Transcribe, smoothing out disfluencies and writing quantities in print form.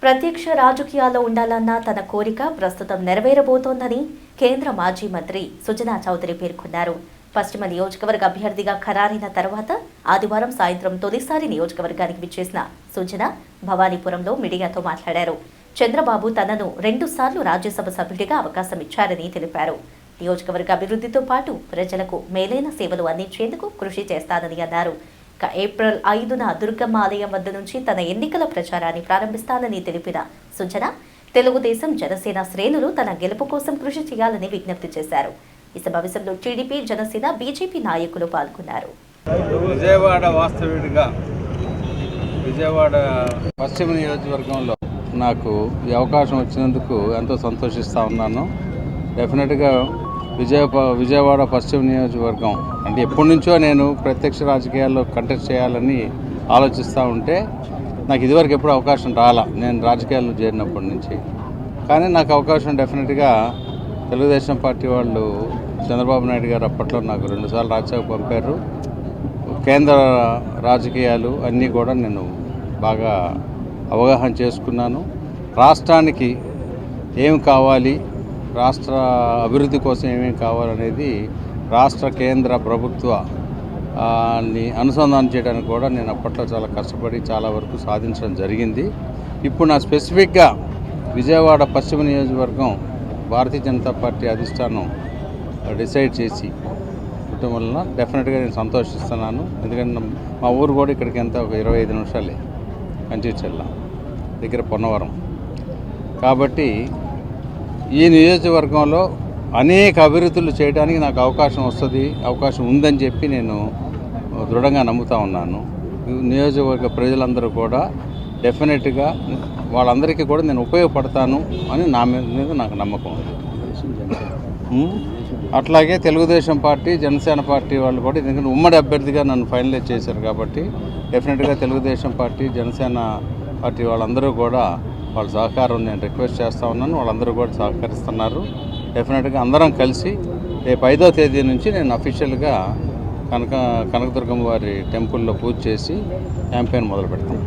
ప్రత్యక్ష రాజకీయాల్లో ఉండాలన్న తన కోరిక ప్రస్తుతం నెరవేరబోతోందని కేంద్ర మాజీ మంత్రి సుజనా చౌదరి పేర్కొన్నారు. పశ్చిమ నియోజకవర్గ అభ్యర్థిగా ఖరారైన తర్వాత ఆదివారం సాయంత్రం తొలిసారి నియోజకవర్గానికి విచ్చేసిన సుజనా భవానీపురంలో మీడియాతో మాట్లాడారు. చంద్రబాబు తనను 2 సార్లు రాజ్యసభ సభ్యుడిగా అవకాశం ఇచ్చారని తెలిపారు. నియోజకవర్గ అభివృద్ధితో పాటు ప్రజలకు మేలైన సేవలు అందించేందుకు కృషి చేస్తానని అన్నారు. ఏప్రిల్ 5న దుర్గమ్మ ఆలయం వద్ద నుంచి తన ఎన్నికల ప్రచారాన్ని ప్రారంభిస్తానని తెలిపిన సుజనా తెలుగుదేశం జనసేన శ్రేణులు తన గెలుపు కోసం కృషి చేయాలని విజ్ఞప్తి చేశారు. ఈ సమావేశంలో టీడీపీ జనసేన బీజేపీ నాయకులు పాల్గొన్నారు. విజయవాడ వాస్తవ్యుడిగా విజయవాడ పశ్చిమ నియోజకవర్గంలో నాకు ఈ అవకాశం వచ్చినందుకు ఎంతో సంతోషిస్తూ ఉన్నాను. డెఫినెట్గా విజయవాడ పశ్చిమ నియోజకవర్గం అంటే ఎప్పటి నుంచో నేను ప్రత్యక్ష రాజకీయాల్లో కంటెస్ట్ చేయాలని ఆలోచిస్తూ ఉంటే నాకు ఇదివరకు ఎప్పుడు అవకాశం రాలా, నేను రాజకీయాల్లో చేరినప్పటి నుంచి. కానీ నాకు అవకాశం డెఫినెట్గా తెలుగుదేశం పార్టీ వాళ్ళు చంద్రబాబు నాయుడు గారు అప్పట్లో నాకు 2 సార్లు రాజ్యసభకు పంపారు. కేంద్ర రాజకీయాలు అన్నీ కూడా నేను బాగా అవగాహన చేసుకున్నాను. రాష్ట్రానికి ఏం కావాలి, రాష్ట్ర అభివృద్ధి కోసం ఏమేమి కావాలనేది రాష్ట్ర కేంద్ర ప్రభుత్వాన్ని అనుసంధానం చేయడానికి కూడా నేను అప్పట్లో చాలా కష్టపడి చాలా వరకు సాధించడం జరిగింది. ఇప్పుడు నా స్పెసిఫిక్గా విజయవాడ పశ్చిమ నియోజకవర్గం భారతీయ జనతా పార్టీ అధిష్టానం డిసైడ్ చేసి ఉండటం వలన డెఫినెట్గా నేను సంతోషిస్తున్నాను. ఎందుకంటే మా ఊరు కూడా ఇక్కడికి ఎంత ఒక 25 నిమిషాలే, కంచిచెల్ల దగ్గర పొన్నవరం. కాబట్టి ఈ నియోజకవర్గంలో అనేక అభివృద్ధులు చేయడానికి నాకు అవకాశం ఉందని చెప్పి నేను దృఢంగా నమ్ముతా ఉన్నాను. నియోజకవర్గ ప్రజలందరూ కూడా డెఫినెట్గా వాళ్ళందరికీ కూడా నేను ఉపయోగపడతాను అని నా మీద నాకు నమ్మకం ఉంది. అట్లాగే తెలుగుదేశం పార్టీ జనసేన పార్టీ వాళ్ళు కూడా ఎందుకంటే ఉమ్మడి అభ్యర్థిగా నన్ను ఫైనలైజ్ చేశారు కాబట్టి డెఫినెట్గా తెలుగుదేశం పార్టీ జనసేన పార్టీ వాళ్ళందరూ కూడా వాళ్ళ సహకారం నేను రిక్వెస్ట్ చేస్తూ ఉన్నాను. వాళ్ళందరూ కూడా సహకరిస్తున్నారు. డెఫినెట్గా అందరం కలిసి రేపు 5వ తేదీ నుంచి నేను అఫీషియల్గా కనకదుర్గమ్మ వారి టెంపుల్లో పూజ చేసి క్యాంపెయిన్ మొదలు పెడతాను.